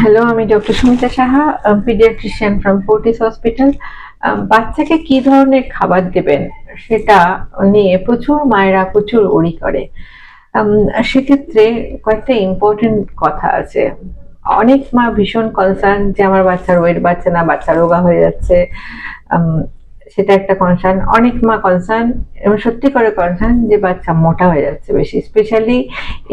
Hello, আমি doctor Sumita Saha, paediatrician from Fortis hospital. বাচ্চাকে কি ধরনের খাবার দেবেন সেটা নিয়ে প্রচুর মায়েরা প্রচুর ওরি করে। আম সেক্ষেত্রে কয়েকটা ইম্পোর্টেন্ট কথা আছে। অনেক মা ভীষণ কনসার্ন যে আমার বাচ্চার ওয়েট বাড়ছে না, বাচ্চা রোগা হয়ে যাচ্ছে। আম সেটা একটা কনসার্ন। অনেক মা কনসার্ন এবং সত্যি করে কনসার্ন যে বাচ্চা মোটা হয়ে যাচ্ছে বেশি। স্পেশালি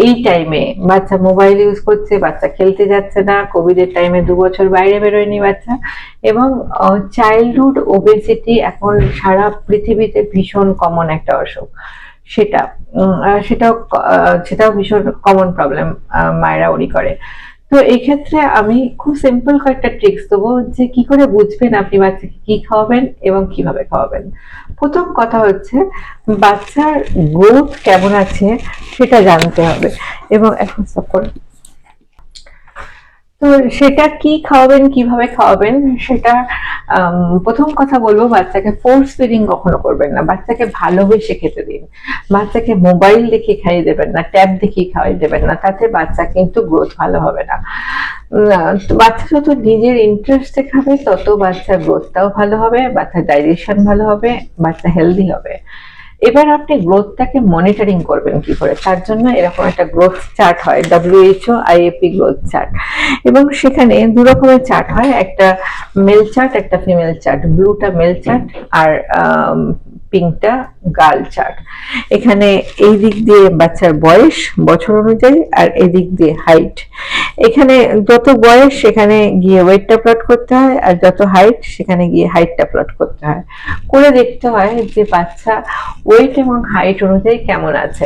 এই টাইমে বাচ্চা মোবাইল ইউজ করছে, বাচ্চা খেলতে যাচ্ছে না, কোভিডের টাইমে ২ বছর বাইরে বেরোয়নি বাচ্চা, এবং চাইল্ডহুড ওবেসিটি এখন সারা পৃথিবীতে ভীষণ কমন একটা অসুখ। সেটা সেটাও ভীষণ কমন প্রবলেম, মায়েরা ওরি করে। তো এই ক্ষেত্রে আমি খুব সিম্পল কয়েকটা ট্রিক্স দেবো যে কি করে বুঝবেন আপনি বাচ্চাকে কি খাওয়াবেন এবং কিভাবে খাওয়াবেন। প্রথম কথা হচ্ছে বাচ্চার গ্রোথ কেমন আছে সেটা জানতে হবে, এবং এখন তো সেটা কি খাওয়াবেন কিভাবে খাওয়াবেন সেটা প্রথম কথা বলবো, বাচ্চাকে ফোর্স ফিডিং কখনো করবেন না। বাচ্চাকে ভালোবেসে খেতে দিন। বাচ্চাকে মোবাইল দেখে খাইয়ে দেবেন না, ট্যাব দেখে খাওয়াই দেবেন না, তাতে বাচ্চা কিন্তু গ্রোথ ভালো হবে না। বাচ্চা যত নিজের ইন্টারেস্টে খাবে তত বাচ্চার গ্রোথটাও ভালো হবে, বাচ্চার ডাইজেশন ভালো হবে, বাচ্চা হেলদি হবে। এবার আপনি গ্রোথটাকে মনিটরিং করবেন কি করে, তার জন্য এরকম একটা গ্রোথ চার্ট হয়, WHO IAP গ্রোথ চার্ট, এবং সেখানে ২ রকমের চার্ট হয়, একটা মেল চার্ট, একটা ফিমেল চার্ট। ব্লুটা মেল চার্ট আর পিঙ্কটা গার্ল চার্ট। এখানে এই দিক দিয়ে বাচ্চার বয়স বছর অনুযায়ী, আর এদিক দিয়ে হাইট। এখানে যত বয়স সেখানে গিয়ে ওয়েটটা প্লট করতে হয়, আর যত হাইট সেখানে গিয়ে হাইটটা প্লট করতে হয়। করে দেখতে হয় যে বাচ্চা ওয়েট এবং হাইট অনুযায়ী কেমন আছে।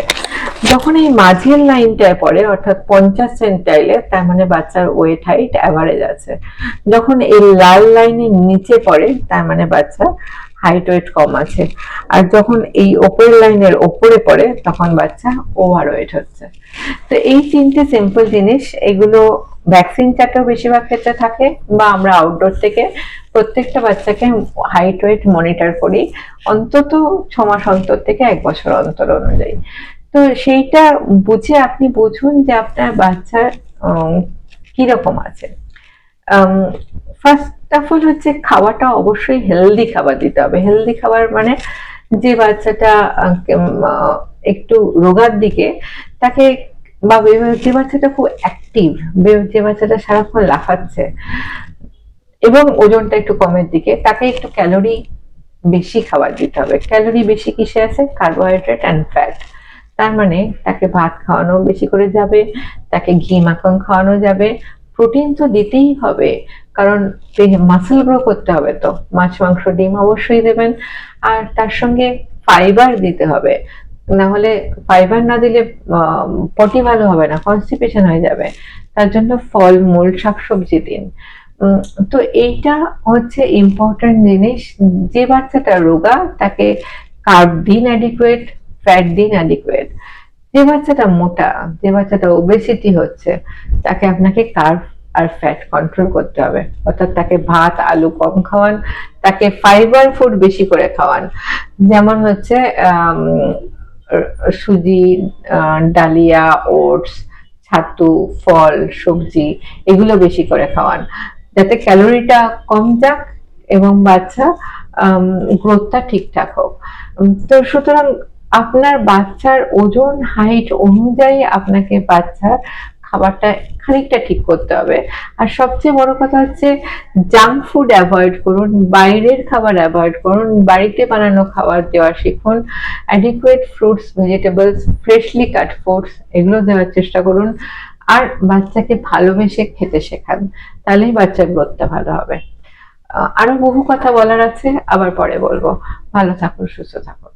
যখন এই মাঝের লাইনটায় পড়ে অর্থাৎ 50 সেন্টাইলে, তার মানে বাচ্চার ওয়েট হাইট অ্যাভারেজ আছে। যখন এই লাল লাইনের নিচে পড়ে তার মানে বাচ্চা হাইট ওয়েট কম আছে। আর যখন এই ওপরের লাইনের ওপরে পড়ে তখন বাচ্চা ওভার ওয়েট হচ্ছে। তো এই 3টে সিম্পল জিনিস, এগুলো ভ্যাকসিন চার্টেও বেশিরভাগ ক্ষেত্রে থাকে, বা আমরা আউটডোর থেকে প্রত্যেকটা বাচ্চাকে হাইট ওয়েট মনিটর করি অন্তত 6 মাস অন্তর থেকে 1 বছর অন্তর অনুযায়ী। তো সেইটা বুঝে আপনি বুঝুন যে আপনার বাচ্চার কিরকম আছে। ফার্স্ট অফ অল হচ্ছে খাওয়াটা অবশ্যই হেলদি খাবার দিতে হবে। হেলদি খাবার মানে যে বাচ্চাটা একটু রোগার দিকে, তাকে, বা যে বাচ্চাটা খুব অ্যাক্টিভ, যে বাচ্চাটা সারাক্ষণ লাফাচ্ছে এবং ওজনটা একটু কমের দিকে, তাকে একটু ক্যালোরি বেশি খাবার দিতে হবে। ক্যালোরি বেশি কিসে আছে? Carbohydrate and fat. তার মানে তাকে ভাত খাওয়ানো বেশি করে যাবে, তাকে ঘি মাখন খাওয়ানো যাবে, প্রোটিন তো দিতেই হবে, কারণ মাসেল গ্রো করতে হবে। তো মাছ মাংস ডিম অবশ্যই দেবেন, আর তার সঙ্গে ফাইবার দিতে হবে। না হলে ফাইবার না দিলে পটি ভালো হবে না, কনস্টিপেশন হয়ে যাবে। তার জন্য ফল মূল শাকসবজি দিন। তো এইটা হচ্ছে ইম্পর্টেন্ট জিনিস। যে বাচ্চাটা রোগা তাকে কার্ব দিন অ্যাডিকুয়েট, ফ্যাট দিন অ্যাডিকুয়েট। যে বাচ্চাটা মোটা, যে বাচ্চাটা ওবেসিটি হচ্ছে, তাকে আপনাকে কার্ব আর ফ্যাট কন্ট্রোল করতে হবে। অর্থাৎ তাকে ভাত আলু কম খাওয়ান, তাকে ফাইবার ফুড বেশি করে খাওয়ান। যেমন হচ্ছে সুজি, ডালিয়া, ওটস, ছাতু, ফল, সবজি, এগুলো বেশি করে খাওয়ান, যাতে ক্যালোরিটা কম যাক এবং বাচ্চা গ্রোথটা ঠিকঠাক হোক। তো সুতরাং আপনার বাচ্চার ওজন হাইট অনুযায়ী আপনাকে বাচ্চার খাবারটা খানিকটা ঠিক করতে হবে। আর সবচেয়ে বড় কথা হচ্ছে জাঙ্ক ফুড অ্যাভয়েড করুন, বাইরের খাবার অ্যাভয়েড করুন, বাড়িতে বানানো খাবার দেওয়া শিখুন। অ্যাডিকুয়েট ফ্রুটস, ভেজিটেবলস, ফ্রেশলি কাট ফ্রুটস, এগুলো দেওয়ার চেষ্টা করুন। আর বাচ্চাকে ভালোবেসে খেতে শেখান, তাহলেই বাচ্চার গ্রোথটা ভালো হবে। আরো বহু কথা বলার আছে, আবার পরে বলবো। ভালো থাকুন, সুস্থ থাকুন।